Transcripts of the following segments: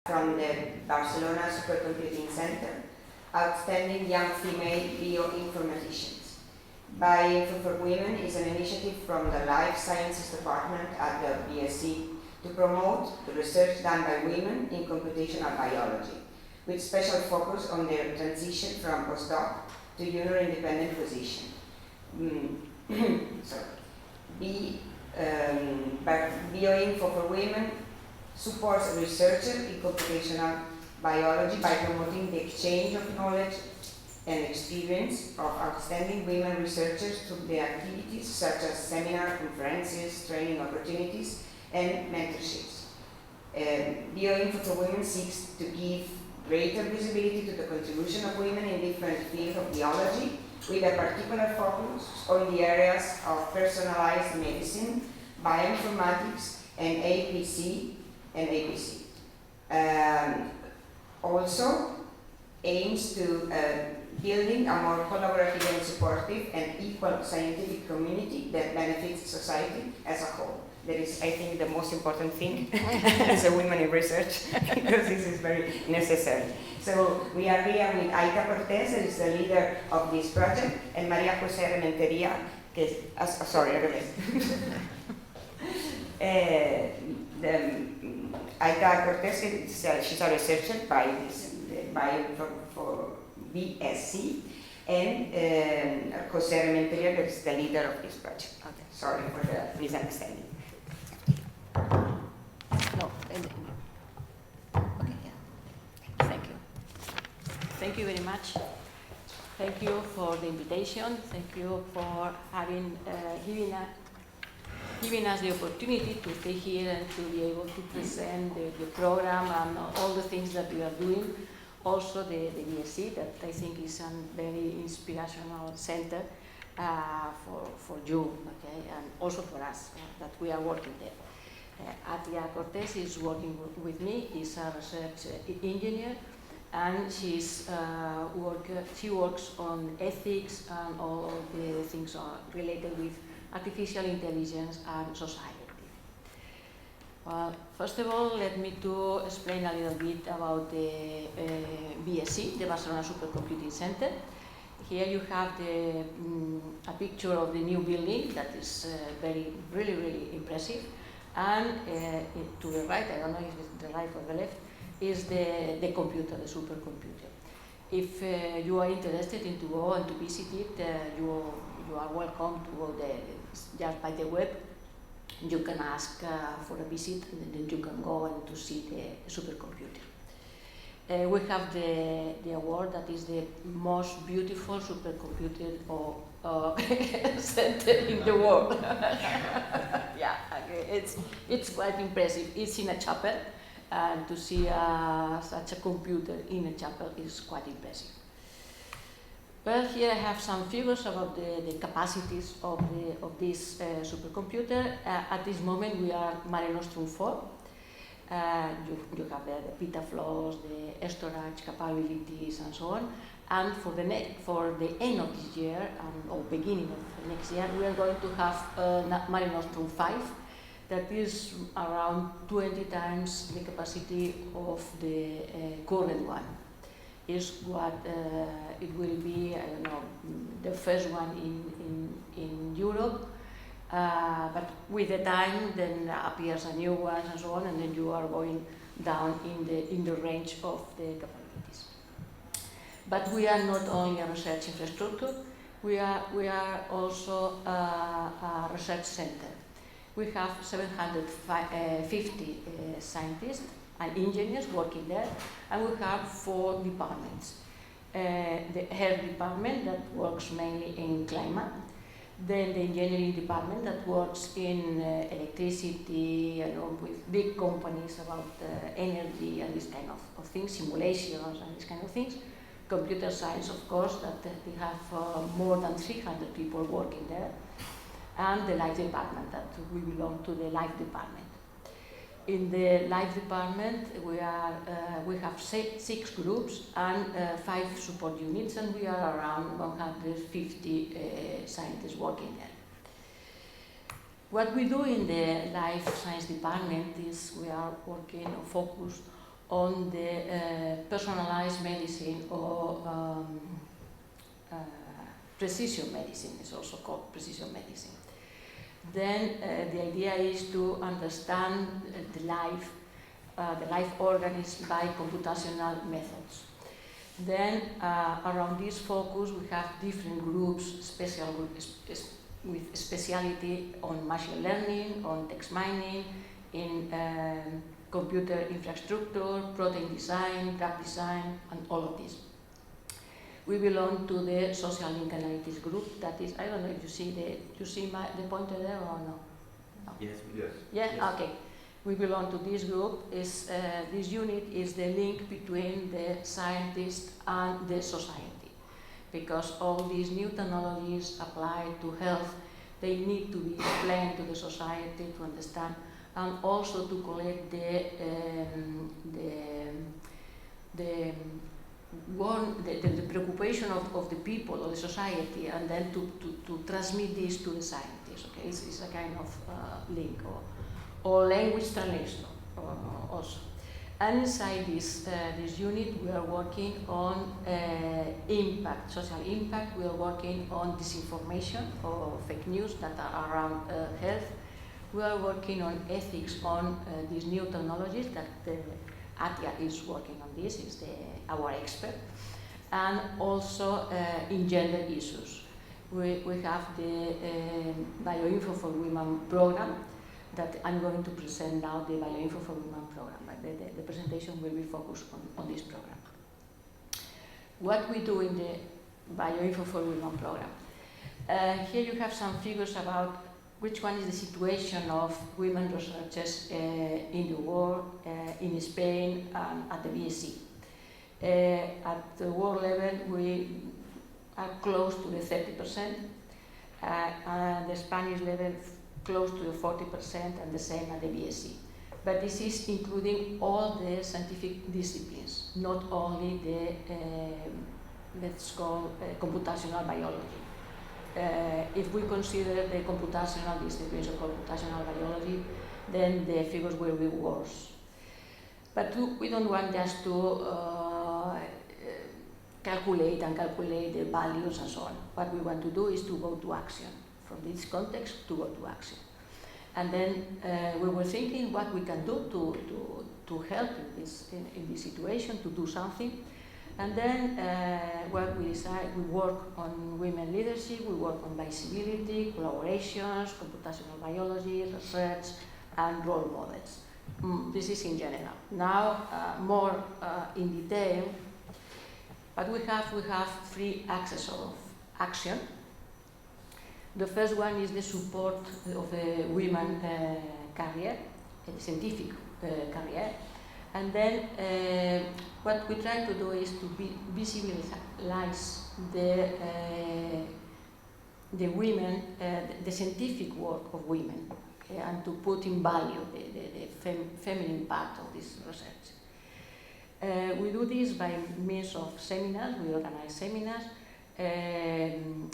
from the Barcelona Supercomputing Center, outstanding young female bioinformaticians. Bioinfo4women is an initiative from the Life Sciences Department at the BSC to promote the research done by women in computational biology, with special focus on their transition from postdoc to junior-independent position. Bioinfo4women supports researchers in computational biology by promoting the exchange of knowledge and experience of outstanding women researchers through their activities such as seminars, conferences, training opportunities, and mentorships. Bioinfo4women seeks to give greater visibility to the contribution of women in different fields of biology, with a particular focus on the areas of personalized medicine, bioinformatics, and APC. Also aims to building a more collaborative and supportive and equal scientific community that benefits society as a whole. That is, I think, the most important thing as a woman in research, because this is very necessary. So we are here with Atia Cortes, who is the leader of this project, and María José Rementeria, Atia Cortes, she's a researcher by for BSC, and José Rementeria is the leader of this project. Okay. Sorry for the misunderstanding. No, okay, yeah. Thank you. Thank you very much. Thank you for the invitation. Thank you for having giving us the opportunity to stay here and to be able to present the program and all the things that we are doing. Also the BSC, that I think is a very inspirational center for you, okay, and also for us that we are working there. Atia Cortes is working with me. She's a research engineer, and she works on ethics and all the things related with artificial intelligence and society. Well, first of all, let me to explain a little bit about the BSC, the Barcelona Supercomputing Center. Here you have a picture of the new building that is really impressive. And to the right, I don't know if it's the right or the left, is the computer, the supercomputer. If you are interested in to go and to visit it, you are welcome to go there. It's just by the web. You can ask for a visit, and then you can go and to see the supercomputer. We have the award that is the most beautiful supercomputer center in the world. Yeah, okay. It's quite impressive. It's in a chapel, and to see such a computer in a chapel is quite impressive. Well, here I have some figures about the capacities of this supercomputer. At this moment, we are Mare Nostrum 4. You have the petaflops, the storage capabilities, and so on. And for the end of this year, or beginning of next year, we are going to have Mare Nostrum 5, that is around 20 times the capacity of the current one. Is what it will be, I don't know, the first one in Europe. But with the time, then appears a new one and so on, and then you are going down in the range of the capabilities. But we are not only a research infrastructure; we are also a research center. We have 750 scientists and engineers working there, and we have 4 departments. The health department that works mainly in climate. Then the engineering department that works in electricity, with big companies about energy and this kind of things, simulations and these kind of things. Computer science, of course, that we have more than 300 people working there. And the life department, that we belong to the life department. In the life department, we have 6 groups and 5 support units, and we are around 150 scientists working there. What we do in the life science department is we are working or focused on the personalized medicine or precision medicine, is also called precision medicine. Then the idea is to understand the life organism by computational methods. Then around this focus we have different groups, with speciality on machine learning, on text mining, in computer infrastructure, protein design, drug design, and all of this. We belong to the social link analytics group. That is, I don't know if you see the pointer there or no? No. Yes. Yeah. Yes. Okay. We belong to this group. This unit is the link between the scientist and the society, because all these new technologies applied to health, they need to be explained to the society to understand, and also to collect the preoccupation of the people or the society, and then to transmit this to the scientists. Okay, it's a kind of link or language translation also. And inside this unit, we are working on impact, social impact. We are working on disinformation or fake news that are around health. We are working on ethics on these new technologies that Atia is working on. This is our expert, and also in gender issues. We have the Bioinfo4women program that I'm going to present now, the Bioinfo4women program. The presentation will be focused on this program. What we do in the Bioinfo4women program. Here you have some figures about which one is the situation of women researchers in the world, in Spain, and at the BSC. At the world level, we are close to the 30%, and the Spanish level close to the 40%, and the same at the BSC. But this is including all the scientific disciplines, not only the, let's call computational biology. If we consider the computational disciplines of computational biology, then the figures will be worse. But we don't want just to calculate the values and so on. What we want to do is to go to action. From this context, to go to action. And then we were thinking what we can do to help in this situation, to do something. And then what we decide, we work on women leadership, we work on visibility, collaborations, computational biology, research, and role models. This is in general. Now, more in detail, but we have 3 axes of action. The first one is the support of the women career, scientific career. And then what we try to do is to visualize the women, the scientific work of women, okay, and to put in value the feminine part of this research. We do this by means of seminars. We organize seminars.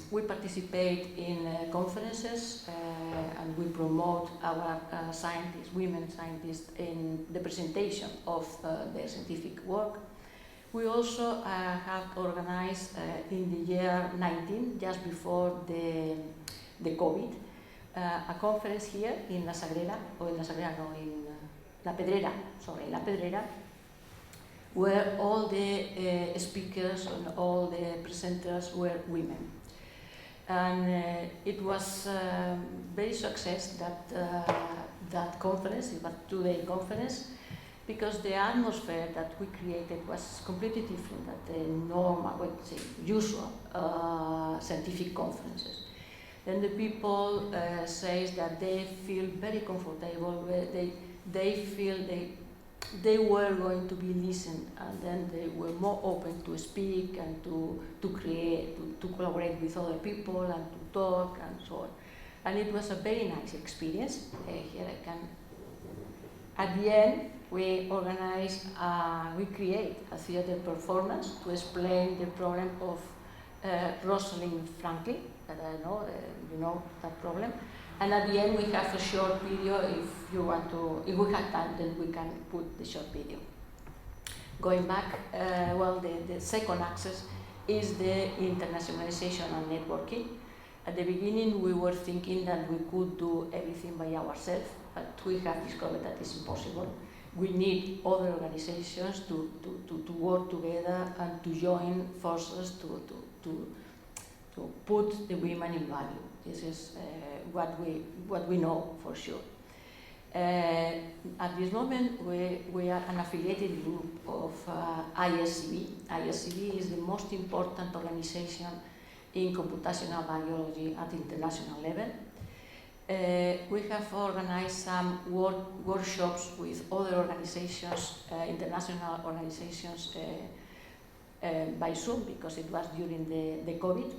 We participate in conferences and we promote our scientists, women scientists, in the presentation of their scientific work. We also have organized in the year 19, just before the COVID, a conference here in La Pedrera, La Pedrera, where all the speakers and all the presenters were women. And it was very success that conference. It was a 2-day conference, because the atmosphere that we created was completely different than the normal, usual scientific conferences. Then the people say that they feel very comfortable, they feel they were going to be listened, and then they were more open to speak and to create, to collaborate with other people and to talk and so on. And it was a very nice experience. Here I can. At the end, we create a theater performance to explain the problem of Rosalind Franklin, that I know, you know that problem. And at the end, we have a short video. If we have time, then we can put the short video. Going back, the second axis is the internationalization and networking. At the beginning, we were thinking that we could do everything by ourselves, but we have discovered that it's impossible. We need other organizations to work together and to join forces to put the women in value. This is what we know for sure. At this moment, we are an affiliated group of ISEA. ISEA is the most important organization in computational biology at international level. We have organized some workshops with other organizations, international organizations, by Zoom, because it was during the COVID.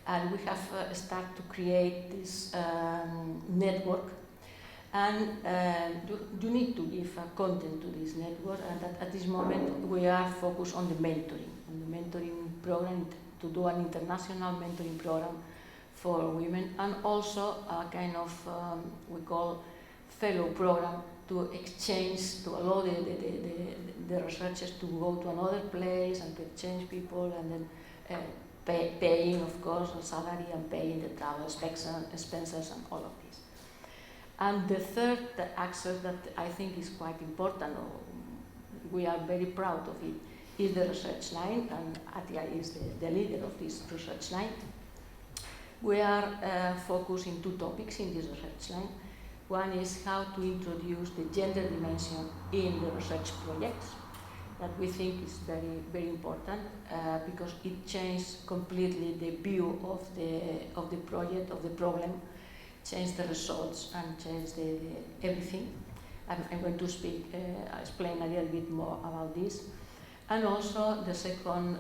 And we have started to create this network. And you need to give content to this network, and at this moment we are focused on the mentoring program, to do an international mentoring program for women, and also a kind of, we call fellow program, to exchange, to allow the researchers to go to another place and to exchange people, and then paying, of course, a salary and paying the travel expenses and all of this. And the third axis that I think is quite important, we are very proud of it, is the research line, and Atia is the leader of this research line. We are focused in two topics in this research line. One is how to introduce the gender dimension in the research projects, that we think is very, very important, because it changes completely the view of the project, of the problem, change the results and change everything. I'm going to explain a little bit more about this. And also the second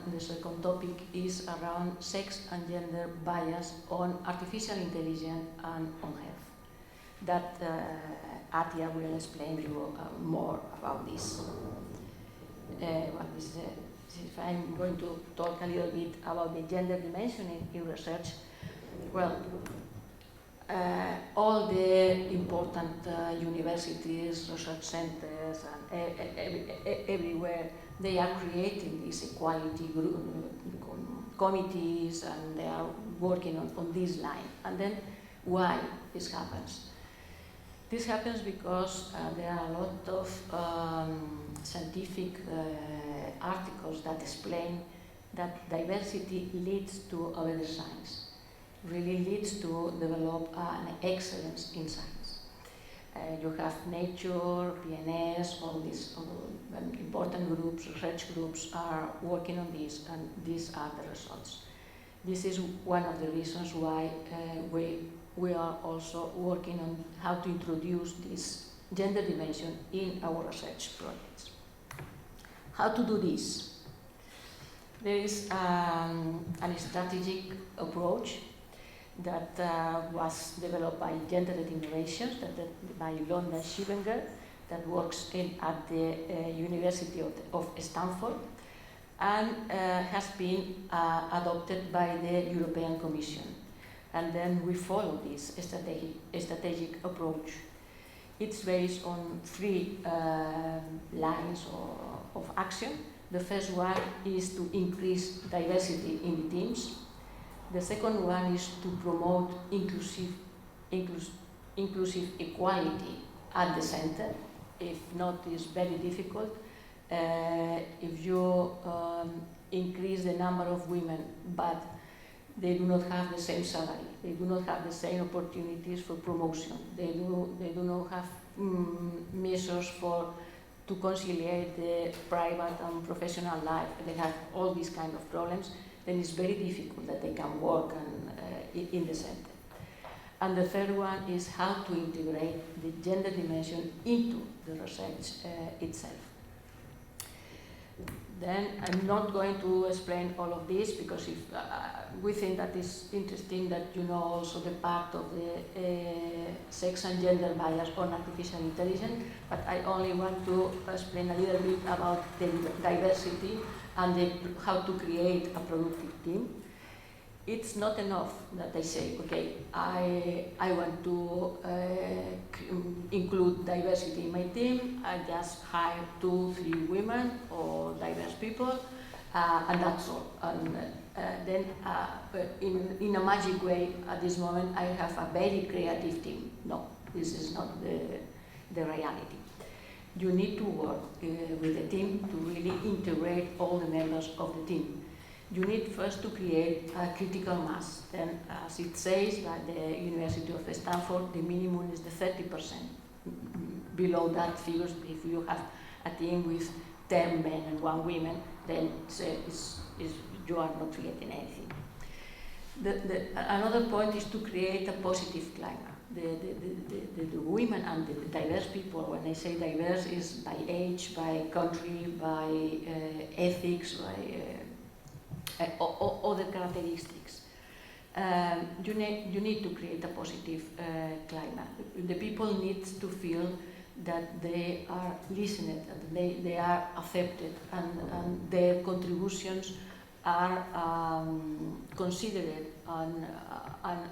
topic is around sex and gender bias on artificial intelligence and on health. That Atia will explain you more about this. If I'm going to talk a little bit about the gender dimension in research, all the important universities, research centers, and everywhere, they are creating these equality committees, and they are working on this line. And then why this happens? This happens because there are a lot of scientific articles that explain that diversity leads to a better science. Really leads to develop an excellence in science. You have Nature, PNS, all these important groups, research groups are working on this, and these are the results. This is one of the reasons why we are also working on how to introduce this gender dimension in our research projects. How to do this? There is a strategic approach that was developed by Gendered Innovations, by Londa Shivenger, that works at the University of Stanford, and has been adopted by the European Commission. And then we follow this strategic approach. It's based on three lines of action. The first one is to increase diversity in the teams. The second one is to promote inclusive equality at the center. If not, it's very difficult. If you increase the number of women, but they do not have the same salary, they do not have the same opportunities for promotion, they do not have measures to conciliate the private and professional life, they have all these kind of problems, then it's very difficult that they can work in the center. And the third one is how to integrate the gender dimension into the research itself. Then I'm not going to explain all of this, because if we think that it's interesting that you know also the part of the sex and gender bias on artificial intelligence, but I only want to explain a little bit about the diversity and how to create a productive team. it's not enough that I say, okay, I want to include diversity in my team. I just hire 2, 3 women or diverse people, and that's all. And then, in a magic way, at this moment, I have a very creative team. No, this is not the reality. You need to work with the team to really integrate all the members of the team. You need first to create a critical mass. Then, as it says at the University of Stanford, the minimum is the 30%. Below that figures, if you have a team with 10 men and 1 woman, then you are not creating anything. Another point is to create a positive climate. The women and the diverse people, when I say diverse, is by age, by country, by ethics, by other characteristics. You need to create a positive climate. The people need to feel that they are listened, that they are accepted, and their contributions are considered and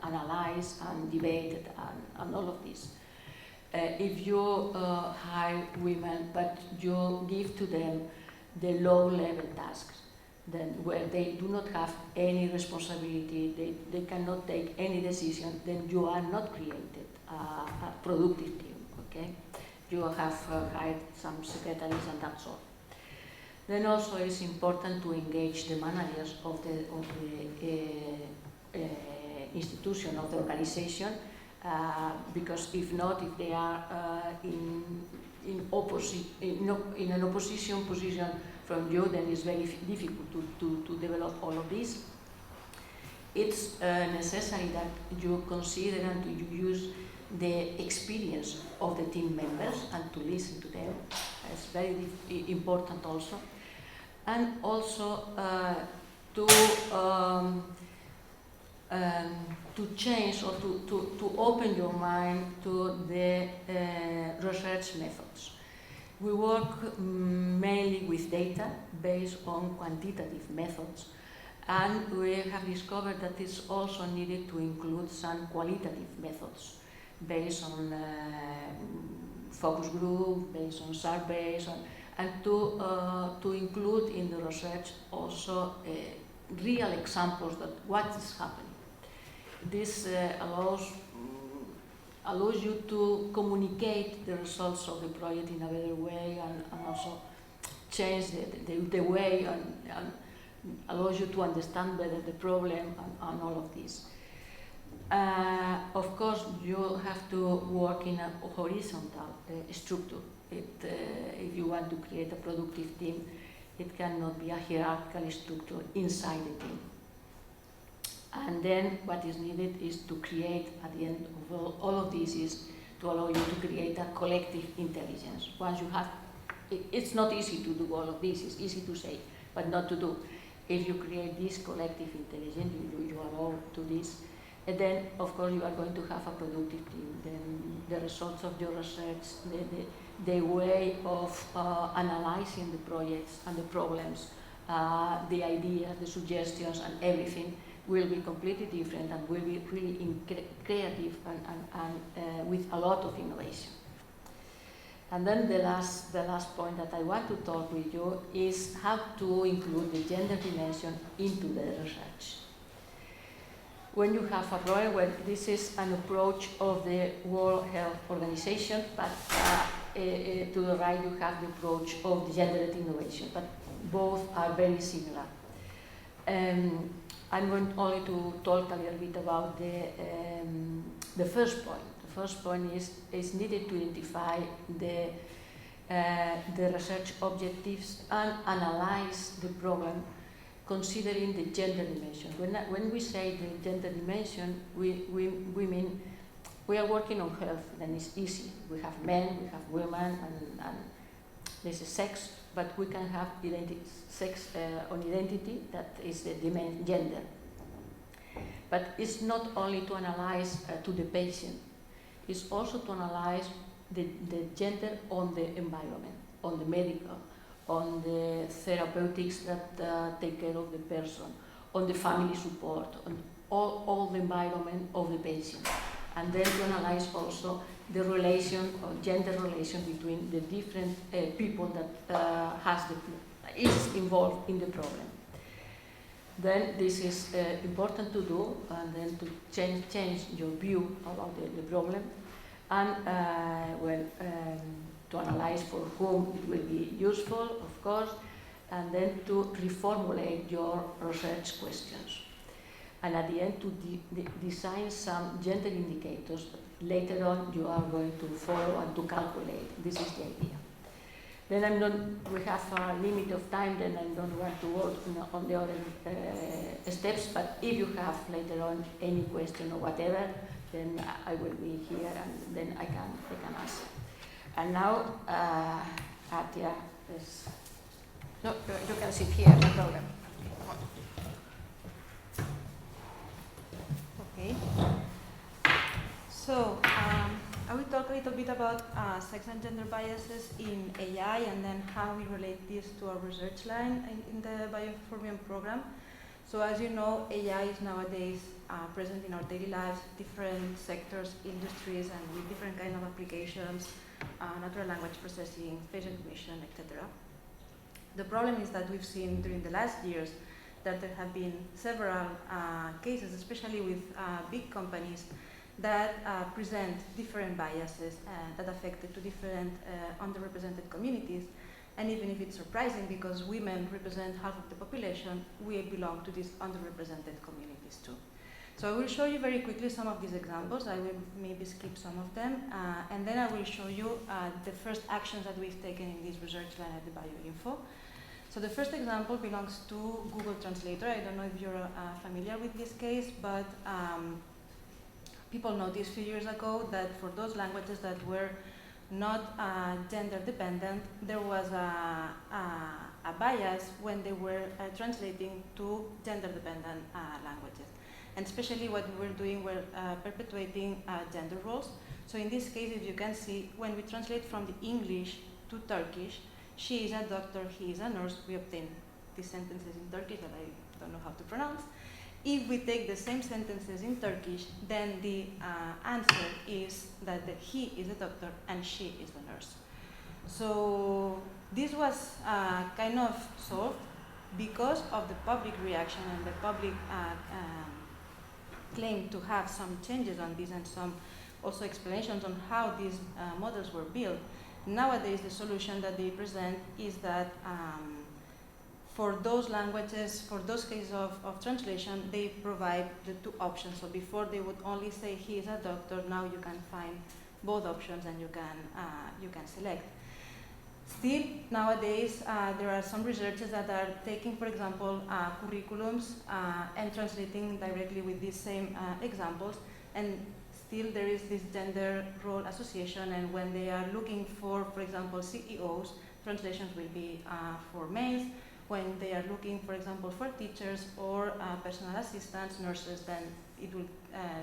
analyzed and debated and all of this. If you hire women but you give to them the low-level tasks, then where they do not have any responsibility, they cannot take any decision, then you are not created a productive team, okay? You have hired some secretaries and that's all. Then also it's important to engage the managers of the institution, of the organization, because if not, if they are in an opposition position from you, then it's very difficult to develop all of this. It's necessary that you consider and to use the experience of the team members and to listen to them. It's very important also. And also to change or to open your mind to the research methods. We work mainly with data based on quantitative methods, and we have discovered that it's also needed to include some qualitative methods based on focus group, based on surveys, and to include in the research also real examples that what is happening. This allows you to communicate the results of the project in a better way, and also change the way and allows you to understand better the problem and all of this. Of course, you have to work in a horizontal structure. If you want to create a productive team, it cannot be a hierarchical structure inside the team. And then what is needed is to create, at the end of all of this, is to allow you to create a collective intelligence. Once you have, it's not easy to do all of this, it's easy to say, but not to do. If you create this collective intelligence, you allow to this, and then of course you are going to have a productive team. Then the results of your research, the way of analyzing the projects and the problems, the ideas, the suggestions and everything will be completely different and will be really creative and with a lot of innovation. And then the last point that I want to talk with you is how to include the gender dimension into the research. When you have a problem, well, this is an approach of the World Health Organization, but to the right you have the approach of the gendered innovation, but both are very similar. I'm going only to talk a little bit about the first point. The first point is needed to identify the research objectives and analyze the problem considering the gender dimension. When we say the gender dimension, we mean we are working on health, then it's easy. We have men, we have women, and there's a sex, but we can have sex on identity, that is the gender. But it's not only to analyze to the patient, it's also to analyze the gender on the environment, on the medical, on the therapeutics that take care of the person, on the family support, on all the environment of the patient, and then to analyze also the relation or gender relation between the different people that is involved in the problem. Then this is important to do, and then to change your view about the problem, and to analyze for whom it will be useful, of course, and then to reformulate your research questions. And at the end, to design some gender indicators that later on you are going to follow and to calculate. This is the idea. Then we have a limit of time, then I don't want to work on the other steps, but if you have later on any question or whatever, then I will be here and then I can answer. And now, Atia is... No, you can sit here, no problem. Okay. So, I will talk a little bit about sex and gender biases in AI and then how we relate this to our research line in the Bioinformaticians program. So as you know, AI is nowadays present in our daily lives, different sectors, industries, and with different kind of applications, natural language processing, face recognition, etc. The problem is that we've seen during the last years that there have been several cases, especially with big companies, that present different biases that affect to different underrepresented communities. And even if it's surprising because women represent half of the population, we belong to these underrepresented communities too. So I will show you very quickly some of these examples. I will maybe skip some of them. And then I will show you the first actions that we've taken in this research line at the Bioinfo. So the first example belongs to Google Translator. I don't know if you're familiar with this case, but people noticed a few years ago that for those languages that were not gender dependent, there was a bias when they were translating to gender dependent languages. And especially what we were doing were perpetuating gender roles. So in this case, if you can see, when we translate from the English to Turkish, she is a doctor, he is a nurse, we obtain these sentences in Turkish that I don't know how to pronounce. If we take the same sentences in Turkish, then the answer is that he is a doctor and she is the nurse. So this was kind of solved because of the public reaction and the public claim to have some changes on this and some also explanations on how these models were built. Nowadays, the solution that they present is that for those languages, for those cases of translation, they provide the two options. So before they would only say he is a doctor, now you can find both options and you can select. Still, nowadays, there are some researchers that are taking, for example, curriculums and translating directly with these same examples. And still, there is this gender role association. And when they are looking for example, CEOs, translations will be for males. When they are looking, for example, for teachers or personal assistants, nurses, then it will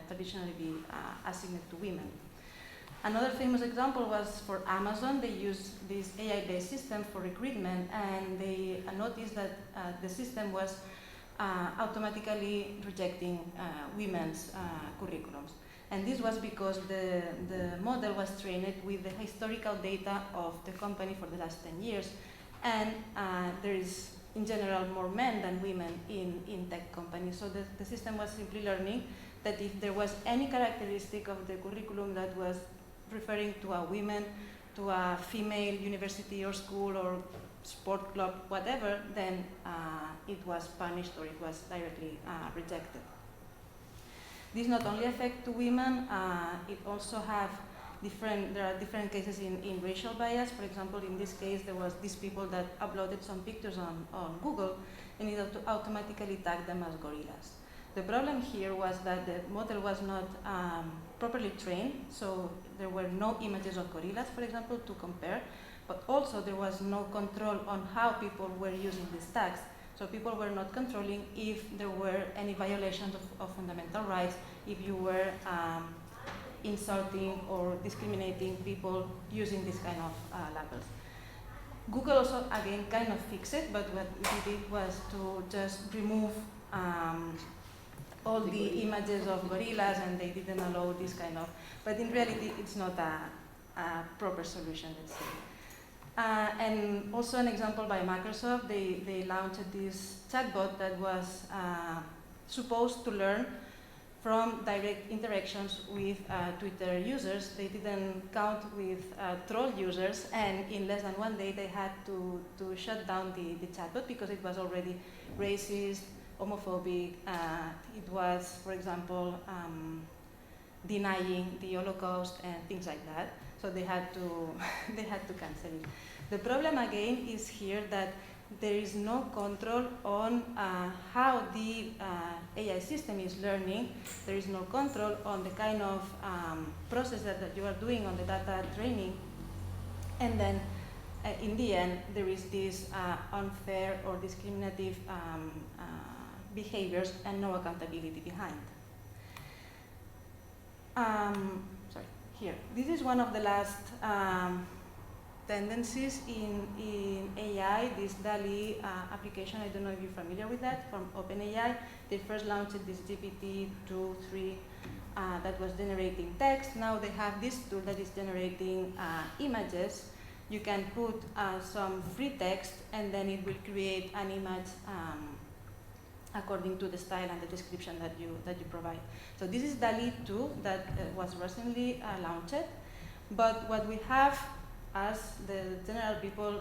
traditionally be assigned to women. Another famous example was for Amazon. They used this AI-based system for recruitment, and they noticed that the system was automatically rejecting women's curriculums. And this was because the model was trained with the historical data of the company for the last 10 years. And there is, in general, more men than women in tech companies. So the system was simply learning that if there was any characteristic of the curriculum that was referring to a woman, to a female university or school or sport club, whatever, then it was punished or it was directly rejected. This not only affects women, it also have there are different cases in racial bias. For example, in this case, there was these people that uploaded some pictures on Google and it automatically tagged them as gorillas. The problem here was that the model was not properly trained, so there were no images of gorillas, for example, to compare, but also there was no control on how people were using these tags. So people were not controlling if there were any violations of fundamental rights, if you were insulting or discriminating people using this kind of labels. Google also, again, kind of fixed it, but what we did was to just remove all the images of gorillas, and they didn't allow this kind of, but in reality it's not a proper solution, let's say. And also an example by Microsoft, they launched this chatbot that was supposed to learn from direct interactions with Twitter users. They didn't count with troll users, and in less than 1 day they had to shut down the chatbot because it was already racist, homophobic. It was, for example, denying the Holocaust and things like that. So they had to they had to cancel it. The problem again is here that there is no control on how the AI system is learning. There is no control on the kind of process that you are doing on the data training. And then in the end, there is this unfair or discriminative behaviors and no accountability behind. Sorry, here. This is one of the last tendencies in AI, this DALI application. I don't know if you're familiar with that, from OpenAI. They first launched this GPT-2, 3 that was generating text. Now they have this tool that is generating images. You can put some free text and then it will create an image according to the style and the description that you provide. So this is DALI 2 that was recently launched. But what we have as the general people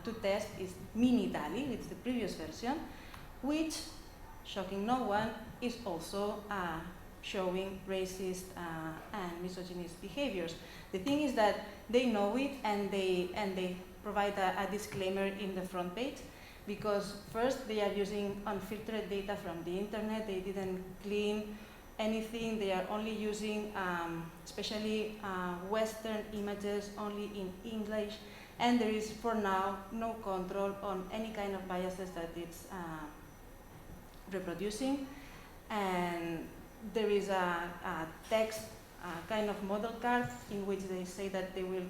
to test is mini DALI, it's the previous version, which, shocking no one, is also showing racist and misogynist behaviors. The thing is that they know it and they provide a disclaimer in the front page, because first they are using unfiltered data from the internet. They didn't clean anything. They are only using especially Western images only in English, and there is for now no control on any kind of biases that it's reproducing. And there is a text kind of model card in which they say that they will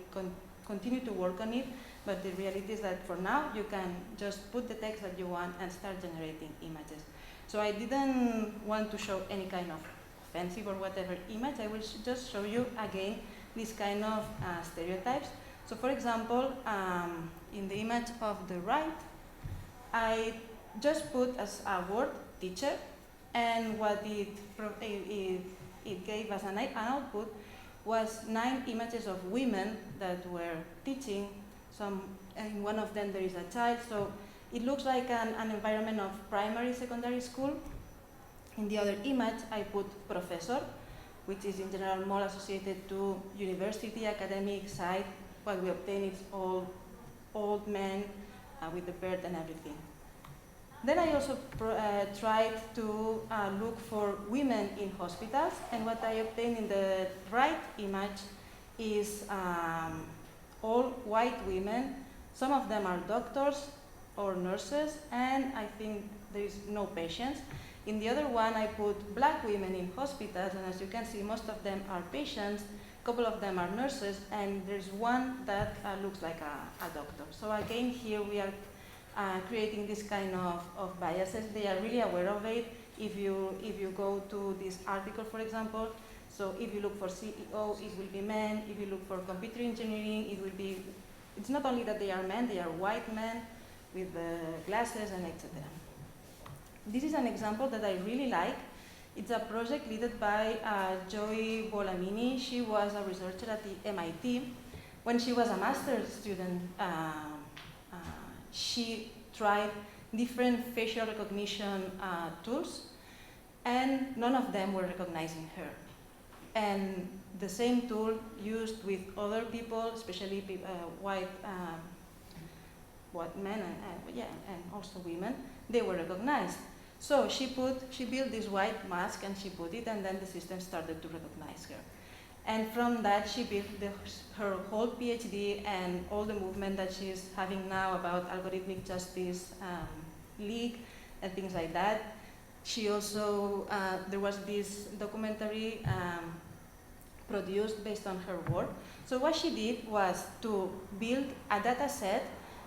continue to work on it, but the reality is that for now you can just put the text that you want and start generating images. So I didn't want to show any kind of offensive or whatever image. I will just show you again this kind of stereotypes. So for example, in the image of the right, I just put as a word teacher, and what it gave as an output was 9 images of women that were teaching. In one of them there is a child, so it looks like an environment of primary, secondary school. In the other image, I put professor, which is in general more associated to university, academic side. What we obtain is all old men with the beard and everything. Then I also tried to look for women in hospitals, and what I obtained in the right image is all white women. Some of them are doctors or nurses, and I think there is no patients. In the other one, I put black women in hospitals, and as you can see, most of them are patients, a couple of them are nurses, and there's one that looks like a doctor. So again, here we are creating this kind of biases. They are really aware of it. If you go to this article, for example, so if you look for CEO, it will be men. If you look for computer engineering, it will be, it's not only that they are men, they are white men with glasses and etc. This is an example that I really like. It's a project led by Joy Bolamini. She was a researcher at the MIT. When she was a master's student, she tried different facial recognition tools, and none of them were recognizing her. And the same tool used with other people, especially white men and also women, they were recognized. So she built this white mask and she put it, and then the system started to recognize her. And from that, she built her whole PhD and all the movement that she's having now about algorithmic justice league and things like that. She also, there was this documentary produced based on her work. So what she did was to build a data set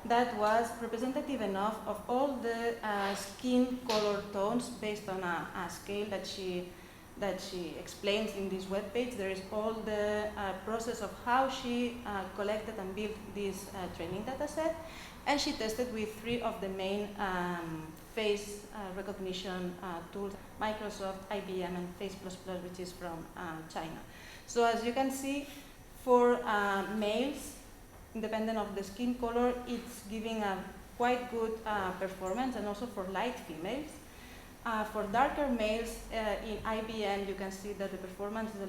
that was representative enough of all the skin color tones based on a scale that she explains in this webpage. There is all the process of how she collected and built this training data set, and she tested with 3 of the main face recognition tools, Microsoft, IBM, and Face++, which is from China. So as you can see, for males, independent of the skin color, it's giving a quite good performance, and also for light females. For darker males, in IBM, you can see that the performance is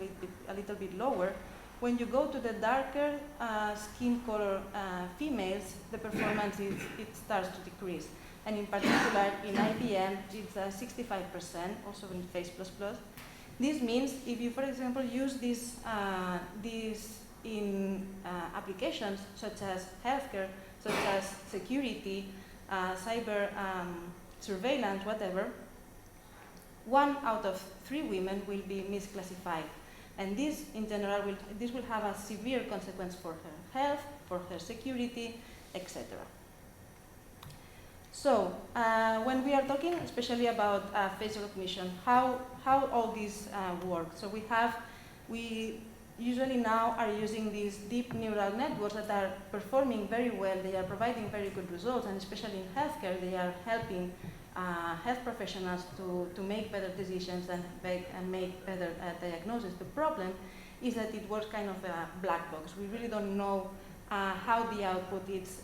a little bit lower. When you go to the darker skin color females, the performance it starts to decrease. And in particular, in IBM, it's 65%, also in Face++. This means if you, for example, use this in applications such as healthcare, such as security, cyber surveillance, whatever, 1 out of 3 women will be misclassified. And this, in general, will have a severe consequence for her health, for her security, etc. So, when we are talking especially about face recognition, how all this works. So we usually now are using these deep neural networks that are performing very well. They are providing very good results, and especially in healthcare, they are helping health professionals to make better decisions and make better diagnosis. The problem is that it works kind of a black box. We really don't know how the output is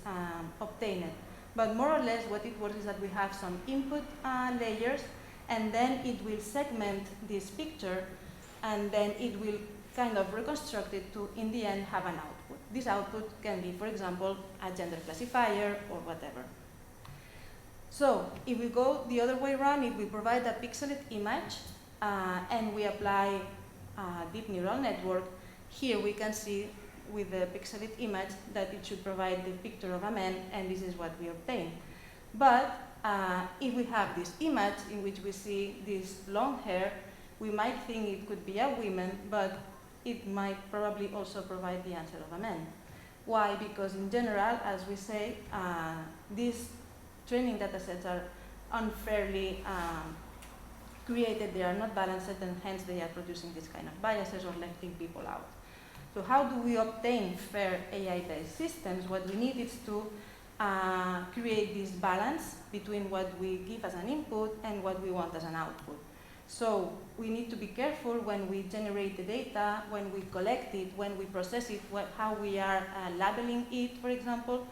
obtained. But more or less what it works is that we have some input layers, and then it will segment this picture, and then it will kind of reconstruct it to, in the end, have an output. This output can be, for example, a gender classifier or whatever. So if we go the other way around, if we provide a pixelated image and we apply a deep neural network, here we can see with the pixelated image that it should provide the picture of a man, and this is what we obtain. But if we have this image in which we see this long hair, we might think it could be a woman, but it might probably also provide the answer of a man. Why? Because in general, as we say, these training data sets are unfairly created, they are not balanced, and hence they are producing this kind of biases or lefting people out. So how do we obtain fair AI-based systems? What we need is to create this balance between what we give as an input and what we want as an output. So we need to be careful when we generate the data, when we collect it, when we process it, how we are labeling it, for example,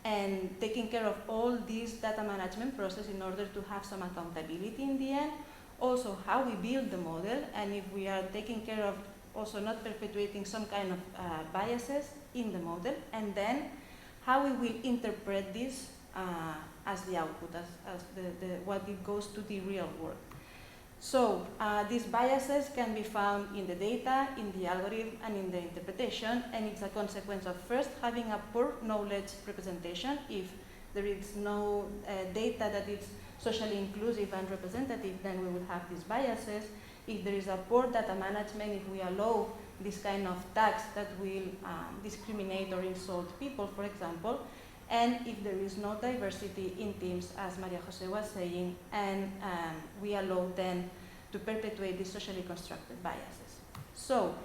and taking care of all this data management process in order to have some accountability in the end. Also how we build the model, and if we are taking care of also not perpetuating some kind of biases in the model, and then how we will interpret this as the output, as what it goes to the real world. So these biases can be found in the data, in the algorithm, and in the interpretation, and it's a consequence of first having a poor knowledge representation. If there is no data that is socially inclusive and representative, then we will have these biases. If there is a poor data management, if we allow this kind of tags that will discriminate or insult people, for example, and if there is no diversity in teams, as María José was saying, and we allow them to perpetuate these socially constructed biases. So,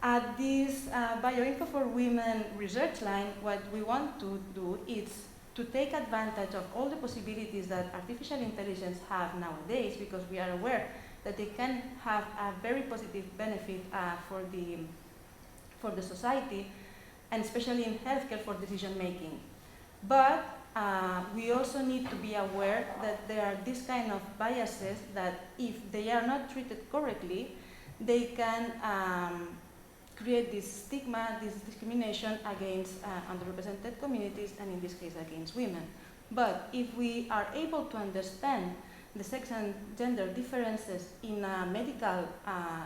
at this Bioinfo4women research line, what we want to do is to take advantage of all the possibilities that artificial intelligence have nowadays, because we are aware that they can have a very positive benefit for the society, and especially in healthcare for decision making. But we also need to be aware that there are these kind of biases that if they are not treated correctly, they can create this stigma, this discrimination against underrepresented communities, and in this case against women. But if we are able to understand the sex and gender differences in a medical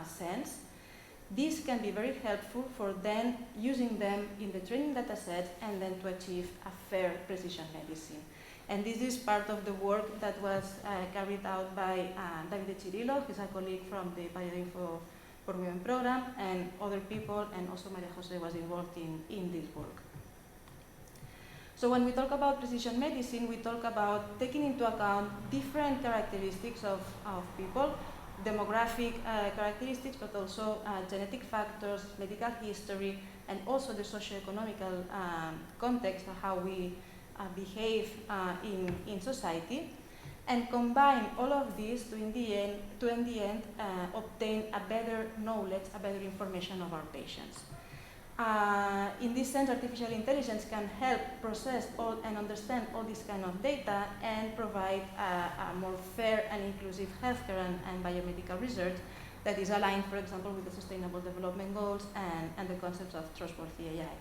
sense, this can be very helpful for then using them in the training data set and then to achieve a fair precision medicine. And this is part of the work that was carried out by David Cirillo, who's a colleague from the Bioinfo4women program, and other people, and also María José was involved in this work. So when we talk about precision medicine, we talk about taking into account different characteristics of people, demographic characteristics, but also genetic factors, medical history, and also the socio-economical context of how we behave in society, and combine all of this to in the end obtain a better knowledge, a better information of our patients. In this sense, artificial intelligence can help process and understand all this kind of data and provide a more fair and inclusive healthcare and biomedical research that is aligned, for example, with the Sustainable Development Goals and the concepts of trustworthy AI.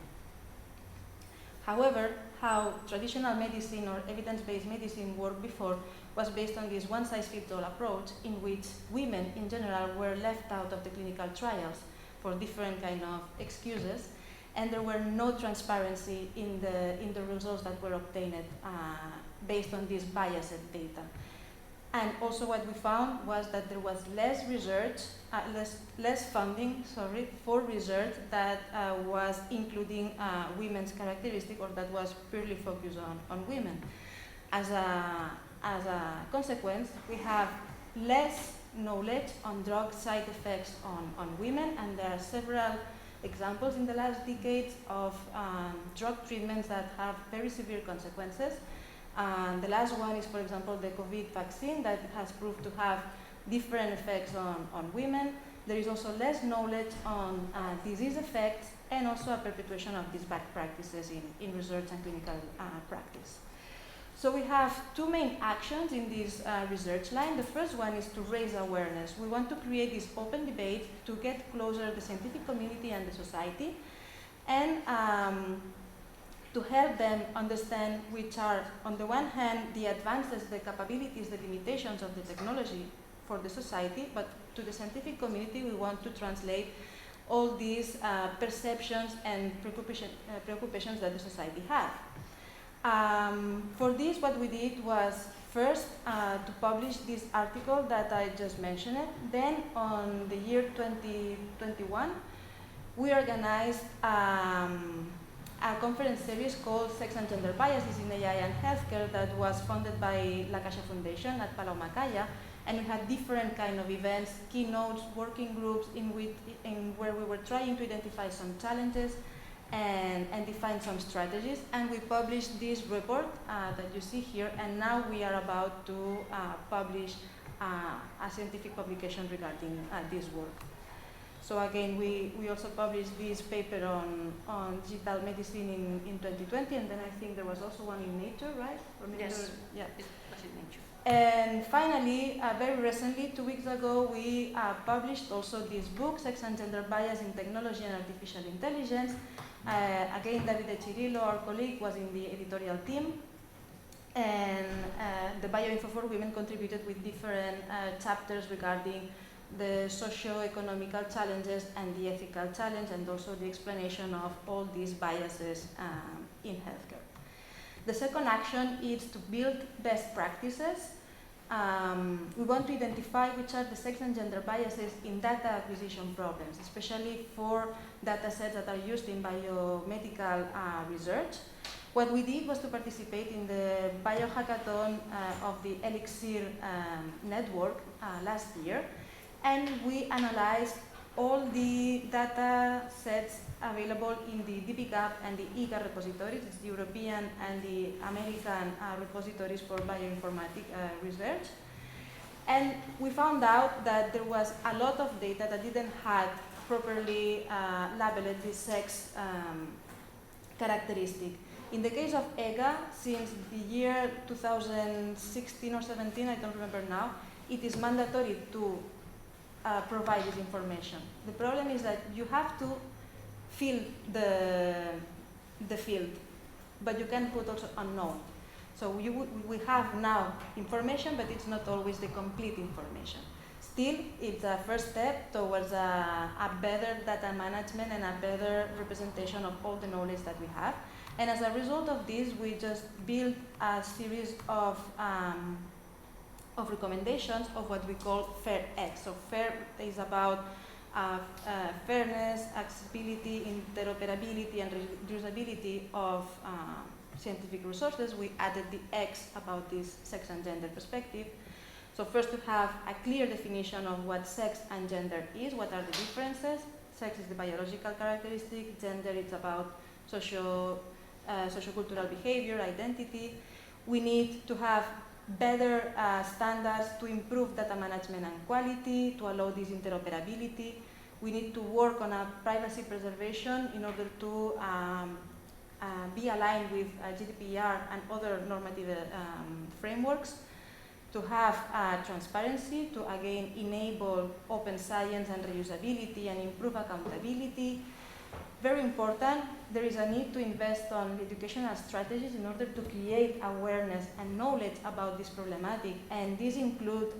However, how traditional medicine or evidence-based medicine worked before was based on this one-size-fits-all approach in which women in general were left out of the clinical trials for different kind of excuses, and there were no transparency in the results that were obtained based on this biased data. And also what we found was that there was less research, less funding, for research that was including women's characteristics or that was purely focused on women. As a consequence, we have less knowledge on drug side effects on women, and there are several examples in the last decades of drug treatments that have very severe consequences. The last one is, for example, the COVID vaccine that has proved to have different effects on women. There is also less knowledge on disease effects and also a perpetuation of these bad practices in research and clinical practice. So we have two main actions in this research line. The first one is to raise awareness. We want to create this open debate to get closer the scientific community and the society, and to help them understand which are, on the one hand, the advances, the capabilities, the limitations of the technology for the society, but to the scientific community, we want to translate all these perceptions and preoccupations that the society has. For this, what we did was first to publish this article that I just mentioned. Then on the year 2021, we organized a conference series called Sex and Gender Biases in AI and Healthcare that was funded by La Caixa Foundation at Palau Macaya, and we had different kind of events, keynotes, working groups in where we were trying to identify some challenges and define some strategies, and we published this report that you see here, and now we are about to publish a scientific publication regarding this work. So again, we also published this paper on digital medicine in 2020, and then I think there was also one in Nature, right? Yes, yeah. it was in Nature. And finally, very recently, 2 weeks ago, we published also this book, Sex and Gender Bias in Technology and Artificial Intelligence. Again, David Cirillo, our colleague, was in the editorial team, and the Bioinfo4women contributed with different chapters regarding the socio-economical challenges and the ethical challenge, and also the explanation of all these biases in healthcare. The second action is to build best practices. We want to identify which are the sex and gender biases in data acquisition problems, especially for data sets that are used in biomedical research. What we did was to participate in the biohackathon of the Elixir network last year, and we analyzed all the data sets available in the DBGAP and the EGA repositories, it's the European and the American repositories for bioinformatics research. And we found out that there was a lot of data that didn't have properly labeled the sex characteristic. In the case of EGA, since the year 2016 or 17, I don't remember now, it is mandatory to provide this information. The problem is that you have to fill the field, but you can put also unknown. So we have now information, but it's not always the complete information. Still, it's a first step towards a better data management and a better representation of all the knowledge that we have. And as a result of this, we just built a series of recommendations of what we call FAIR X. So FAIR is about fairness, accessibility, interoperability, and reusability of scientific resources, we added the X about this sex and gender perspective. So first to have a clear definition of what sex and gender is, what are the differences. Sex is the biological characteristic, gender is about sociocultural behavior, identity. We need to have better standards to improve data management and quality, to allow this interoperability. We need to work on a privacy preservation in order to be aligned with GDPR and other normative frameworks, to have transparency, to again enable open science and reusability and improve accountability. Very important, there is a need to invest on educational strategies in order to create awareness and knowledge about this problematic. And these include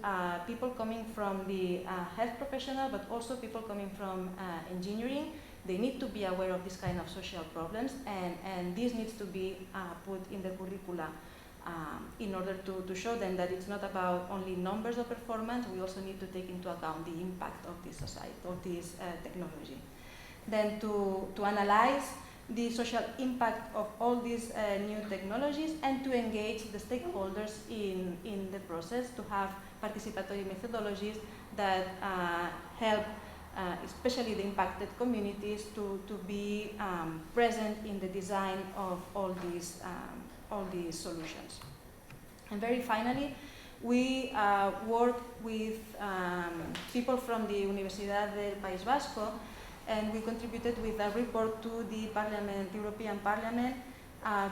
people coming from the health professional, but also people coming from engineering. They need to be aware of this kind of social problems, and this needs to be put in the curricula in order to show them that it's not about only numbers of performance. We also need to take into account the impact of this society, of this technology. Then to analyze the social impact of all these new technologies and to engage the stakeholders in the process, to have participatory methodologies that help especially the impacted communities to be present in the design of all these solutions. And very finally, we work with people from the Universidad del País Vasco, and we contributed with a report to the European Parliament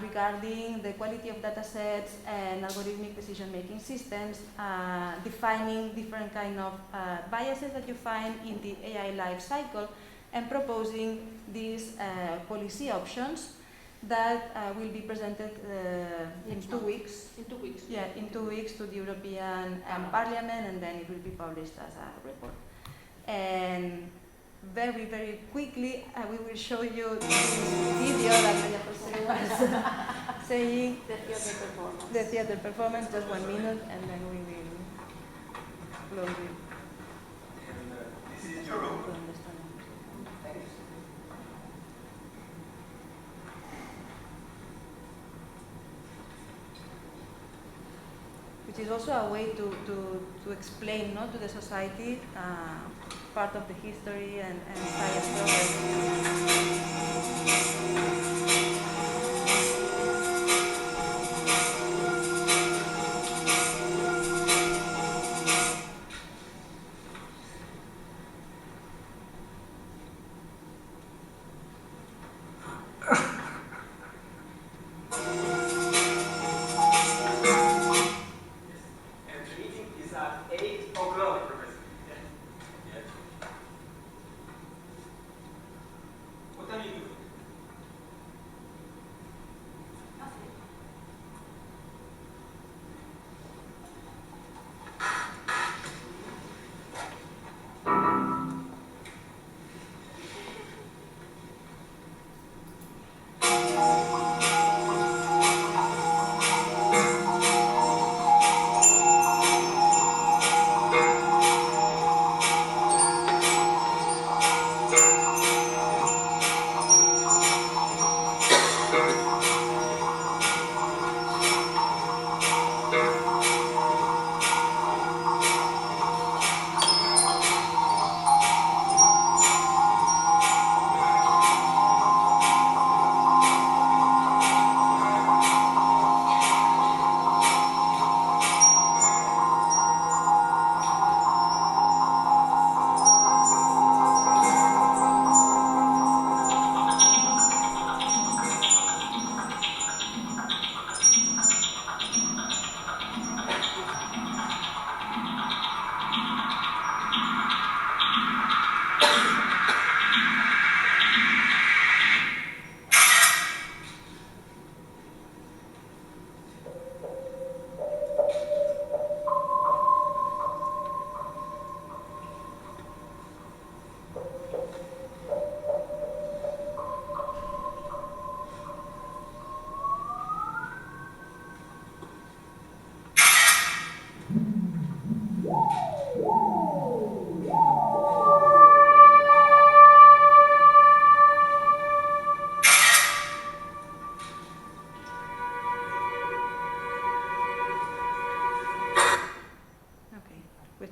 regarding the quality of data sets and algorithmic decision-making systems, defining different kind of biases that you find in the AI life cycle, and proposing these policy options that will be presented in 2 weeks. In 2 weeks. Yeah, in 2 weeks to the European Parliament, and then it will be published as a report. And very, very quickly, we will show you this video that María José was saying. The theater performance. The theater performance, just 1 minute, and then we will close it. This is your room. Which is also a way to explain to the society part of the history and science progress.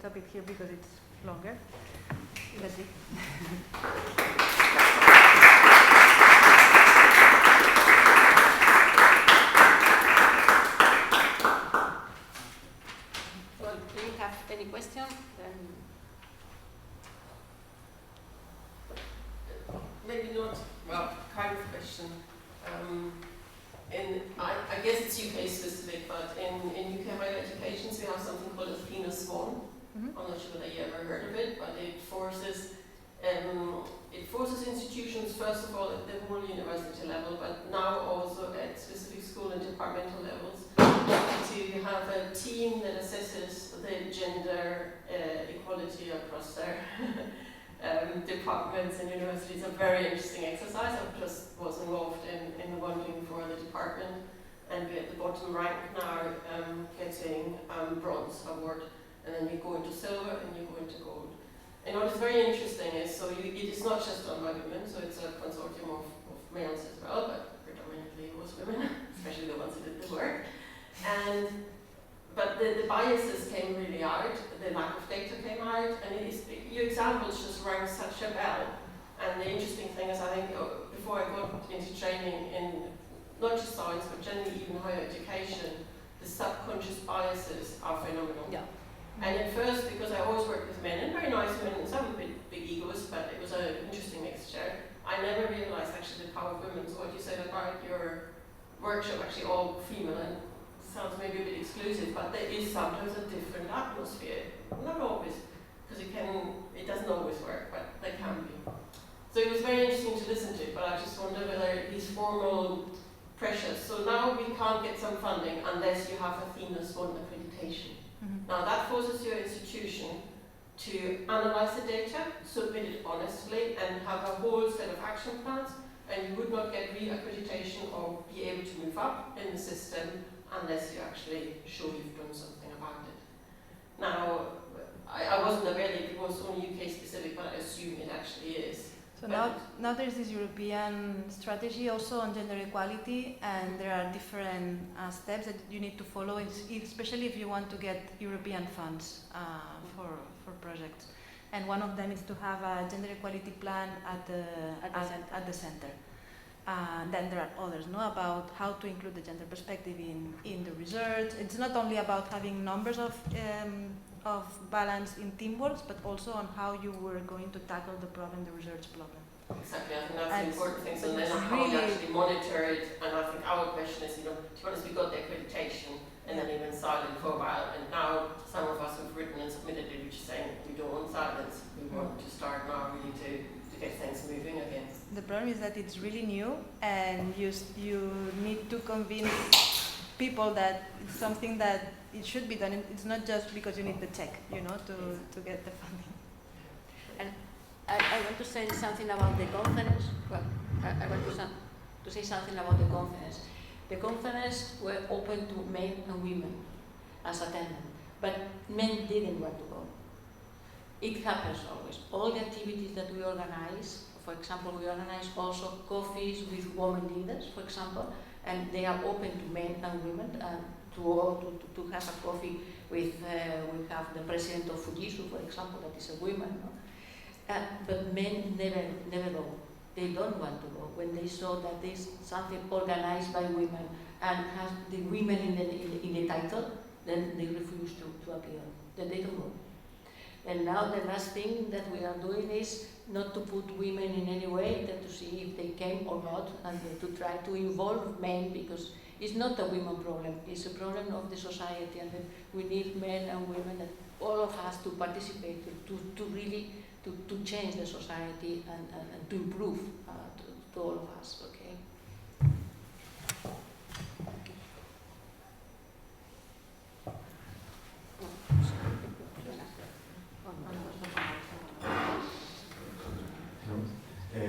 stop it here because it's longer. That's it. Well, do you have any question? Then maybe not, well, kind of question. I guess it's UK specific, but in UK higher education we have something called Athena Swan. I'm not sure whether you ever heard of it, but it forces institutions, first of all, at the whole university level, but now also at specific school and departmental levels, to have a team that assesses the gender equality across their departments and universities. A very interesting exercise. I just was involved in the one doing for the department, and we're at the bottom rank now, getting bronze award, and then you go into silver and you go into gold. And what is very interesting is, it is not just done by women, so it's a consortium of males as well, but predominantly it was women, especially the ones who did the work. But the biases came really out, the lack of data came out, and your examples just rang such a bell. And the interesting thing is, I think, before I got into training in not just science, but generally even higher education, the subconscious biases are phenomenal. yeah. And at first, because I always worked with men, and very nice men, and some big egos, but it was an interesting mixture, I never realized actually the power of women. So what you said about your workshop, actually all female, and sounds maybe a bit exclusive, but there is sometimes a different atmosphere. Not always, because it doesn't always work, but there can be. So it was very interesting to listen to, but I just wonder whether these formal pressures, so now we can't get some funding unless you have Athena Swan accreditation. Now that forces your institution to analyze the data, submit it honestly, and have a whole set of action plans, and you would not get re-accreditation or be able to move up in the system unless you actually show you've done something about it. Now, I wasn't aware that it was only UK specific, but I assume it actually is. So now there's this European strategy also on gender equality, and there are different steps that you need to follow, especially if you want to get European funds for projects. And one of them is to have a gender equality plan at the center. Then there are others, about how to include the gender perspective in the research. It's not only about having numbers of balance in teamwork, but also on how you were going to tackle the problem, the research problem. Exactly, I think that's the important thing. So then how you actually monitor it, and I think our question is, to be honest, we got the accreditation, and then it went silent for a while, and now some of us have written and submitted it, which is saying we don't want silence, we want to start now really to get things moving again. The problem is that it's really new, and you need to convince people that it's something that it should be done. It's not just because you need the check, to get the funding. And I want to say something about the conference. Well, I want to say something about the conference. The conference were open to men and women as attendants, but men didn't want to go. It happens always. All the activities that we organize, for example, we organize also coffees with women leaders, for example, and they are open to men and women to have a coffee with, we have the president of Fujitsu, for example, that is a woman. But men never go. They don't want to go. When they saw that this something organized by women and has the women in the title, then they refuse to appear. Then they don't go. And now the last thing that we are doing is not to put women in any way, then to see if they came or not, and to try to involve men, because it's not a women problem, it's a problem of the society, and we need men and women, and all of us to participate, to really to change the society and to improve to all of us, okay?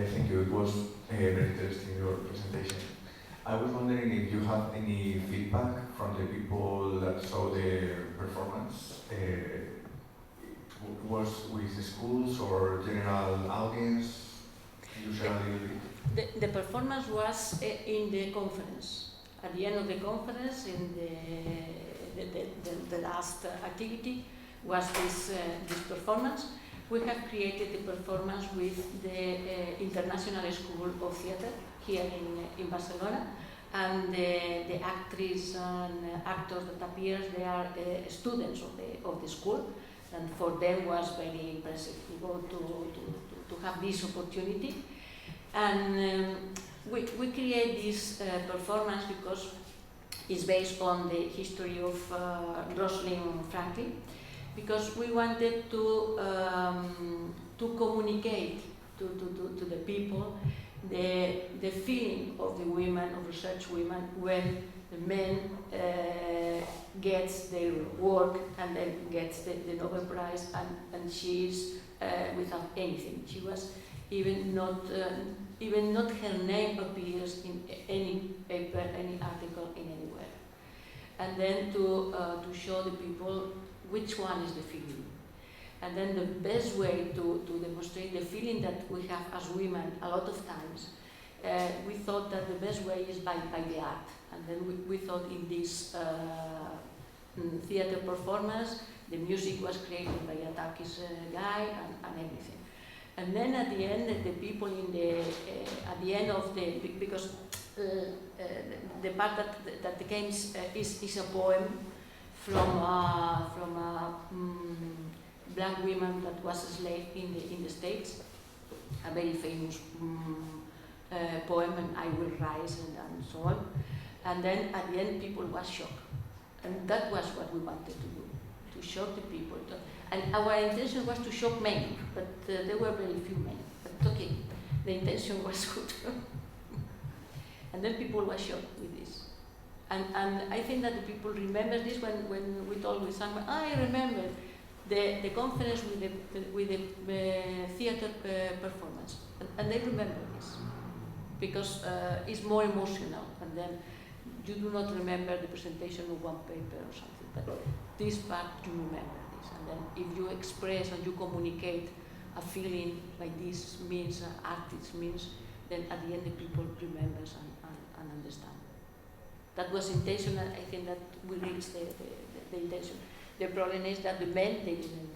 Thank you. It was very interesting, your presentation. I was wondering if you have any feedback from the people that saw the performance. Was with the schools or general audience? Can you share a little bit? The performance was in the conference. At the end of the conference, in the last activity, was this performance. We have created the performance with the International School of Theatre here in Barcelona, and the actors and actors that appear, they are students of the school, and for them was very impressive to have this opportunity. And we create this performance because it's based on the history of Rosalind Franklin, because we wanted to communicate to the people the feeling of the women, of research women, when the men gets their work and then gets the Nobel Prize, and she is without anything. She was even not her name appears in any paper, any article, in anywhere. And then to show the people which one is the feeling. And then the best way to demonstrate the feeling that we have as women a lot of times, we thought that the best way is by the art. And then we thought in this theater performance, the music was created by a Turkish guy and everything. And then at the end, the people at the end of because the part that came is a poem from a black woman that was a slave in the States, a very famous poem, and I Will Rise and so on. And then at the end, people was shocked. And that was what we wanted to do, to shock the people. And our intention was to shock men, but there were very few men. But okay, the intention was good. And then people were shocked with this. And I think that the people remember this when we told with someone, I remember the conference with the theater performance. And they remember this, because it's more emotional. And then you do not remember the presentation of one paper or something, but this part you remember this. And then if you express and you communicate a feeling like this means, artist means, then at the end the people remembers and understand. That was intentional. I think that we reached the intention. The problem is that the men, they didn't